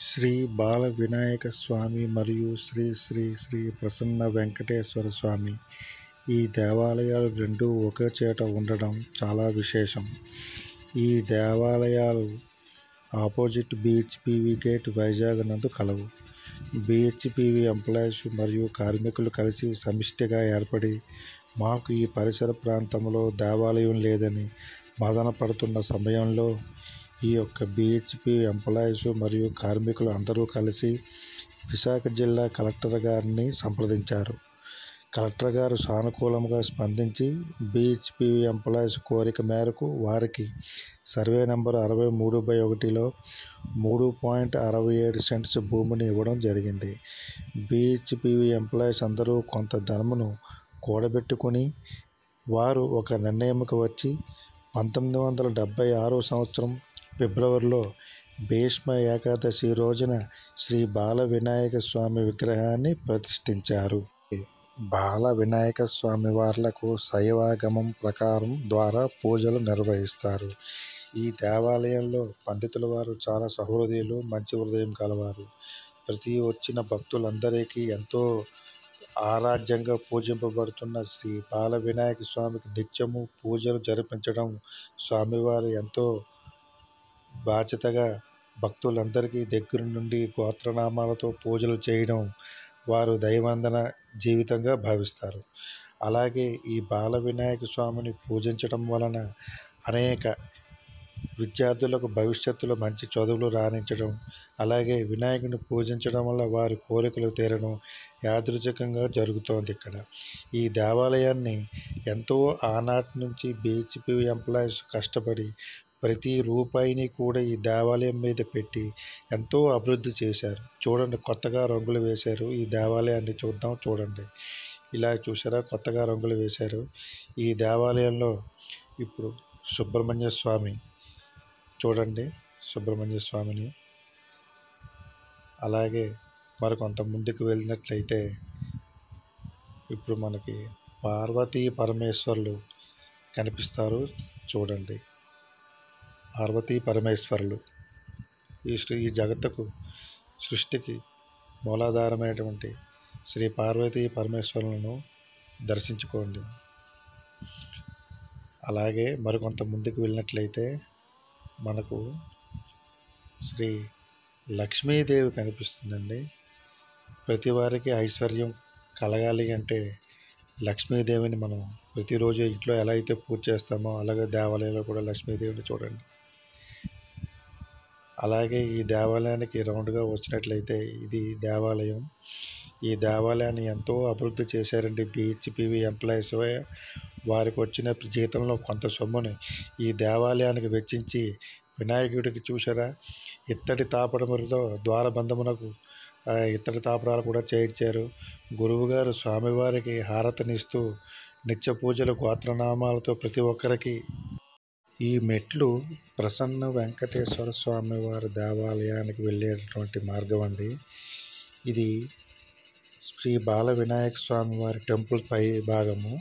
శ్రీ బాల వినాయక స్వామి మరియు శ్రీ శ్రీ శ్రీ ప్రసన్న వెంకటేశ్వర స్వామి ఈ దేవాలయాలు రెండూ ఒకే చోట ఉండడం చాలా విశేషం. ఈ దేవాలయాలు ఆపోజిట్ బీహెచ్పీవీ గేట్ వైజాగ్ నందు కలవు. బీహెచ్పీవీ ఎంప్లాయీస్ మరియు కార్మికులు కలిసి సమిష్టిగా ఏర్పడి మాకు ఈ పరిసర ప్రాంతంలో దేవాలయం లేదని మదన పడుతున్న సమయంలో ఈ యొక్క బీహెచ్పీ ఎంప్లాయీస్ మరియు కార్మికులు అందరూ కలిసి విశాఖ జిల్లా కలెక్టర్ గారిని సంప్రదించారు. కలెక్టర్ గారు సానుకూలంగా స్పందించి బీహెచ్పీ ఎంప్లాయీస్ కోరిక మేరకు వారికి సర్వే నెంబర్ 63/1లో 3.67 సెంట్స్ భూమిని ఇవ్వడం జరిగింది. బీహెచ్పీ ఎంప్లాయీస్ అందరూ కొంత ధనమును కూడబెట్టుకుని వారు ఒక నిర్ణయంకు వచ్చి 1976 సంవత్సరం ఫిబ్రవరిలో భీష్మ ఏకాదశి రోజున శ్రీ బాల వినాయక స్వామి విగ్రహాన్ని ప్రతిష్ఠించారు. బాల వినాయక స్వామి వార్లకు శైవాగమం ప్రకారం ద్వారా పూజలు నిర్వహిస్తారు. ఈ దేవాలయంలో పండితుల వారు చాలా సహృదయులు, మంచి హృదయం కలవారు. ప్రతి వచ్చిన భక్తులందరికీ ఎంతో ఆరాధ్యంగా పూజింపబడుతున్న శ్రీ బాల వినాయక స్వామికి నిత్యము పూజలు జరిపించడం స్వామివారు ఎంతో బాధ్యతగా భక్తులందరికీ దగ్గర నుండి గోత్రనామాలతో పూజలు చేయడం వారు దైనందిన జీవితంగా భావిస్తారు. అలాగే ఈ బాల వినాయక స్వామిని పూజించడం వలన అనేక విద్యార్థులకు భవిష్యత్తులో మంచి చదువులు రాణించడం, అలాగే వినాయకుని పూజించడం వల్ల వారి కోరికలు తీరడం యాదృచ్ఛికంగా జరుగుతోంది. ఇక్కడ ఈ దేవాలయాన్ని ఎంతో ఆనాటి నుంచి బీహెచ్పీ ఎంప్లాయీస్ కష్టపడి ప్రతి రూపాయిని కూడా ఈ దేవాలయం మీద పెట్టి ఎంతో అభివృద్ధి చేశారు. చూడండి, కొత్తగా రంగులు వేశారు. ఈ దేవాలయాన్ని చూద్దాం. చూడండి, ఇలా చూసారా, కొత్తగా రంగులు వేశారు. ఈ దేవాలయంలో ఇప్పుడు సుబ్రహ్మణ్య స్వామి చూడండి, సుబ్రహ్మణ్య స్వామిని. అలాగే మరికొంత ముందుకు వెళ్ళినట్లయితే ఇప్పుడు మనకి పార్వతీ పరమేశ్వరులు కనిపిస్తారు. చూడండి, పార్వతీ పరమేశ్వరులు ఈ జగత్తుకు సృష్టికి మూలాధారమైనటువంటి శ్రీ పార్వతీ పరమేశ్వరులను దర్శించుకోండి. అలాగే మరికొంత ముందుకు వెళ్ళినట్లయితే మనకు శ్రీ లక్ష్మీదేవి కనిపిస్తుందండి. ప్రతి వారికి ఐశ్వర్యం కలగాలి అంటే లక్ష్మీదేవిని మనం ప్రతిరోజు ఇంట్లో ఎలా అయితే పూజ చేస్తామో అలాగే దేవాలయంలో కూడా లక్ష్మీదేవిని చూడండి. అలాగే ఈ దేవాలయానికి రౌండ్గా వచ్చినట్లయితే ఇది దేవాలయం. ఈ దేవాలయాన్ని ఎంతో అభివృద్ధి చేశారండి బీహెచ్పీవీ ఎంప్లాయీస్. వారికి వచ్చిన జీతంలో కొంత సొమ్ముని ఈ దేవాలయానికి వెచ్చించి వినాయకుడికి చూసారా, ఇత్తడి తాపడములతో ద్వారబంధమునకు ఇత్తడి తాపడాలు కూడా చేయించారు. గురువుగారు స్వామివారికి హారతినిస్తూ నిత్య పూజలు గోత్రనామాలతో ప్రతి ఒక్కరికి. ఈ మెట్లు ప్రసన్న వెంకటేశ్వర స్వామి వారి దేవాలయానికి వెళ్ళేటటువంటి మార్గం అండి. ఇది శ్రీ బాల వినాయక స్వామి వారి టెంపుల్ పై భాగము.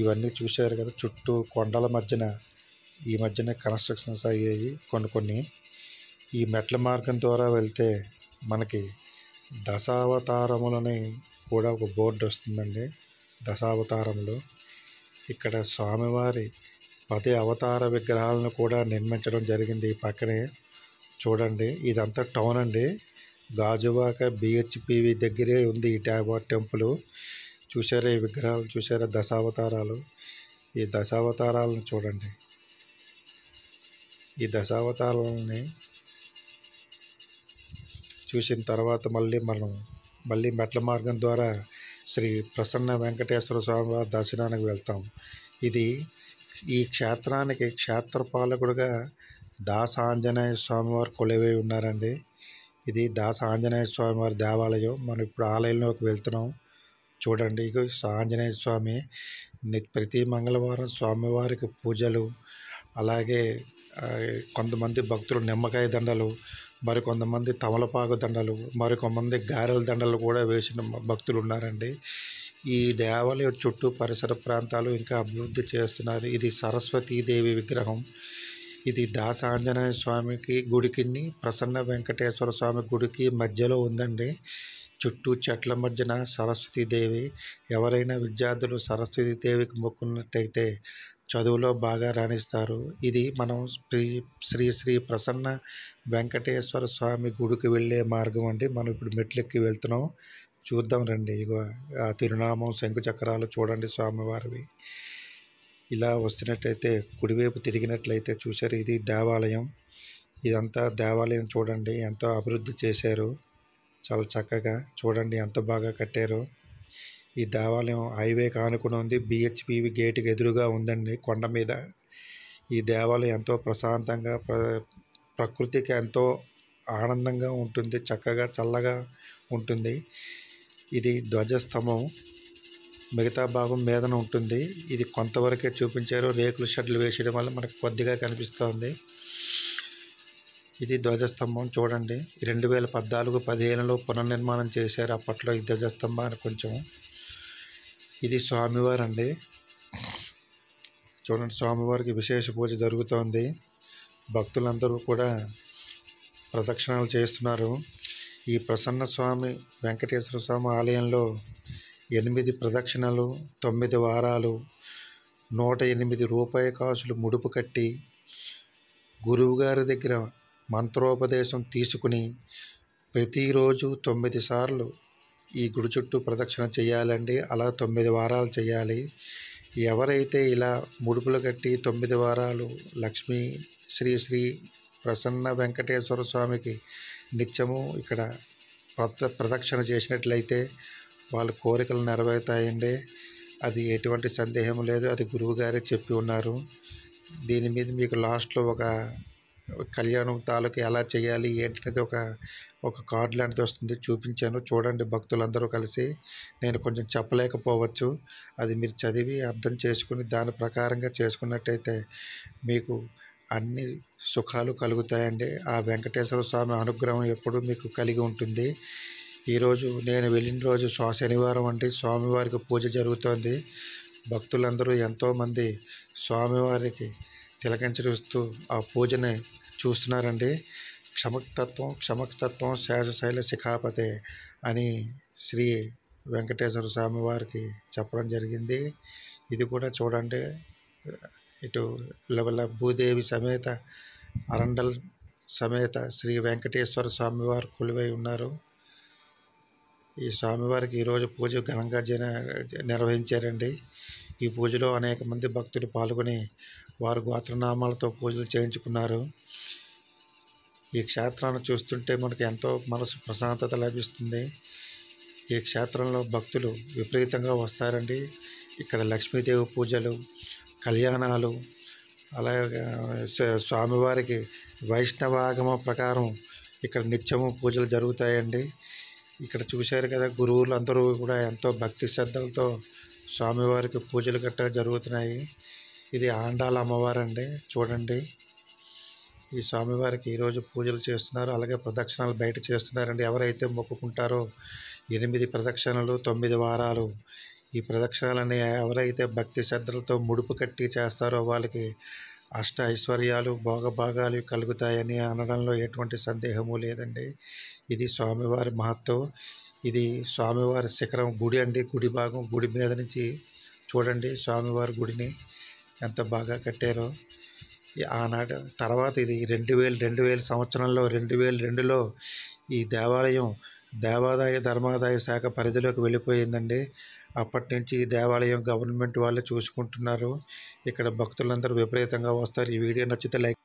ఇవన్నీ చూశారు కదా, చుట్టూ కొండల మధ్యన ఈ మధ్యన కన్స్ట్రక్షన్స్ అయ్యాయి కొన్ని. ఈ మెట్ల మార్గం ద్వారా వెళ్తే మనకి దశావతారములని కూడా ఒక బోర్డు వస్తుందండి. దశావతారములు ఇక్కడ స్వామివారి 10 అవతార విగ్రహాలను కూడా నిర్మించడం జరిగింది. ఈ పక్కనే చూడండి, ఇదంతా టౌన్ అండి. గాజువాక బీహెచ్పీవీ దగ్గరే ఉంది ఈ టెంపుల్. చూసారా, ఈ విగ్రహాలు చూసారా, దశావతారాలు. ఈ దశావతారాలను చూడండి. ఈ దశావతారాలని చూసిన తర్వాత మళ్ళీ మెట్ల మార్గం ద్వారా శ్రీ ప్రసన్న వెంకటేశ్వర స్వామి వారి దర్శనానికి వెళ్తాం. ఈ క్షేత్రానికి క్షేత్రపాలకుడుగా దాస ఆంజనేయ స్వామివారు కొలువై ఉన్నారండి. ఇది దాస ఆంజనేయ స్వామివారి దేవాలయం. మనం ఇప్పుడు ఆలయంలోకి వెళ్తున్నాం. చూడండి, ఇక ఆంజనేయ స్వామి ప్రతి మంగళవారం స్వామివారికి పూజలు, అలాగే కొంతమంది భక్తులు నిమ్మకాయ దండలు, మరికొంతమంది తమలపాకు దండలు, మరికొంతమంది గారెల దండలు కూడా వేసిన భక్తులు ఉన్నారండి. ఈ దేవాలయం చుట్టూ పరిసర ప్రాంతాలు ఇంకా అభివృద్ధి చేస్తున్నారు. ఇది సరస్వతీదేవి విగ్రహం. ఇది దాస ఆంజనేయ స్వామికి గుడికి, ప్రసన్న వెంకటేశ్వర స్వామి గుడికి మధ్యలో ఉందండి. చుట్టూ చెట్ల మధ్యన సరస్వతీదేవి. ఎవరైనా విద్యార్థులు సరస్వతీదేవికి మొక్కున్నట్టయితే చదువులో బాగా రాణిస్తారు. ఇది మనం శ్రీ శ్రీ ప్రసన్న వెంకటేశ్వర స్వామి గుడికి వెళ్ళే మార్గం అండి. మనం ఇప్పుడు మెట్లెక్కి వెళ్తున్నాం. చూద్దాం రండి. ఇగో ఆ తిరునామం, శంకు చక్రాలు చూడండి స్వామివారివి. ఇలా వస్తున్నట్టయితే కుడివైపు తిరిగినట్లయితే చూశారు, ఇది దేవాలయం. ఇదంతా దేవాలయం చూడండి, ఎంతో అభివృద్ధి చేశారు. చాలా చక్కగా చూడండి ఎంత బాగా కట్టారో. ఈ దేవాలయం హైవేకి ఆనుకుని ఉంది. బిహెచ్పివి గేటుకి ఎదురుగా ఉందండి కొండ మీద. ఈ దేవాలయం ఎంతో ప్రశాంతంగా ప్రకృతికి ఎంతో ఆనందంగా ఉంటుంది. చక్కగా చల్లగా ఉంటుంది. ఇది ధ్వజస్తంభం, మిగతా భాగం మీదన ఉంటుంది. ఇది కొంతవరకే చూపించారు. రేకుల షెడ్లు వేసేయడం వల్ల మనకు కొద్దిగా కనిపిస్తుంది. ఇది ధ్వజస్తంభం చూడండి. 2014-15లో పునర్నిర్మాణం చేశారు అప్పట్లో ఈ ధ్వజస్తంభాన్ని కొంచెం. ఇది స్వామివారు అండి. చూడండి, స్వామివారికి విశేష పూజ జరుగుతోంది. భక్తులందరూ కూడా ప్రదక్షిణాలు చేస్తున్నారు. ఈ ప్రసన్న స్వామి వెంకటేశ్వర స్వామి ఆలయంలో 8 ప్రదక్షిణలు, 9 వారాలు, 108 రూపాయి కాసులు ముడుపు కట్టి గురువుగారి దగ్గర మంత్రోపదేశం తీసుకుని ప్రతిరోజు 9 సార్లు ఈ గుడి చుట్టూ ప్రదక్షిణ చేయాలండి. అలా 9 వారాలు చేయాలి. ఎవరైతే ఇలా ముడుపులు కట్టి 9 వారాలు లక్ష్మీ శ్రీ ప్రసన్న వెంకటేశ్వర స్వామికి నిత్యము ఇక్కడ ప్రదక్షిణ చేసినట్లయితే వాళ్ళ కోరికలు నెరవేరుతాయండి. అది ఎటువంటి సందేహం లేదు. అది గురువుగారే చెప్పి ఉన్నారు. దీని మీద మీకు లాస్ట్లో ఒక కళ్యాణం తాలూకు ఎలా చేయాలి ఏంటనేది ఒక కార్డు లాంటిది వస్తుంది, చూపించాను చూడండి భక్తులందరూ కలిసి. నేను కొంచెం చెప్పలేకపోవచ్చు, అది మీరు చదివి అర్థం చేసుకుని దాని ప్రకారంగా చేసుకున్నట్టయితే మీకు అన్ని సుఖాలు కలుగుతాయండి. ఆ వెంకటేశ్వర స్వామి అనుగ్రహం ఎప్పుడూ మీకు కలిగి ఉంటుంది. ఈరోజు నేను వెళ్ళిన రోజు శనివారం అండి. స్వామివారికి పూజ జరుగుతోంది. భక్తులందరూ ఎంతోమంది స్వామివారికి తిలకించరిస్తూ ఆ పూజని చూస్తున్నారండి. క్షమతత్వం శేషశైల శిఖాపతే అని శ్రీ వెంకటేశ్వర స్వామి వారికి చెప్పడం జరిగింది. ఇది కూడా చూడండి. ఇటు భూదేవి సమేత, అరండల్ సమేత శ్రీ వెంకటేశ్వర స్వామివారు కొలువై ఉన్నారు. ఈ స్వామివారికి ఈరోజు పూజ ఘనంగా నిర్వహించారండి. ఈ పూజలో అనేక మంది భక్తులు పాల్గొని వారు గోత్రనామాలతో పూజలు చేయించుకున్నారు. ఈ క్షేత్రాన్ని చూస్తుంటే మనకు ఎంతో మనసు ప్రశాంతత లభిస్తుంది. ఈ క్షేత్రంలో భక్తులు విపరీతంగా వస్తారండి. ఇక్కడ లక్ష్మీదేవి పూజలు, కళ్యాణాలు, అలాగే స్వామివారికి వైష్ణవాగమ ప్రకారం ఇక్కడ నిత్యము పూజలు జరుగుతాయండి. ఇక్కడ చూశారు కదా, గురువులు అందరూ కూడా ఎంతో భక్తి శ్రద్ధలతో స్వామివారికి పూజలు గట్టా జరుగుతున్నాయి. ఇది ఆండాల అమ్మవారండి. చూడండి, ఈ స్వామివారికి ఈరోజు పూజలు చేస్తున్నారు. అలాగే ప్రదక్షిణాలు బయట చేస్తున్నారండి. ఎవరైతే మొక్కుకుంటారో 8 ప్రదక్షిణలు, 9 వారాలు, ఈ ప్రదక్షిణాలని ఎవరైతే భక్తి శ్రద్ధలతో ముడుపు కట్టి చేస్తారో వాళ్ళకి అష్ట ఐశ్వర్యాలు, భోగభాగాలు కలుగుతాయని అనడంలో ఎటువంటి సందేహము లేదండి. ఇది స్వామివారి మహత్వం. ఇది స్వామివారి శిఖరం గుడి అండి. గుడి భాగం, గుడి మీద నుంచి చూడండి స్వామివారి గుడిని ఎంత బాగా కట్టారో. ఆనాడు తర్వాత ఇది 2000 సంవత్సరంలో 2002లో ఈ దేవాలయం దేవాదాయ ధర్మాదాయ శాఖ పరిధిలోకి వెళ్ళిపోయిందండి. అప్పటి నుంచి ఈ దేవాలయం గవర్నమెంట్ వాళ్ళే చూసుకుంటున్నారు. ఇక్కడ భక్తులందరూ విపరీతంగా వస్తారు. ఈ వీడియో నచ్చితే లైక్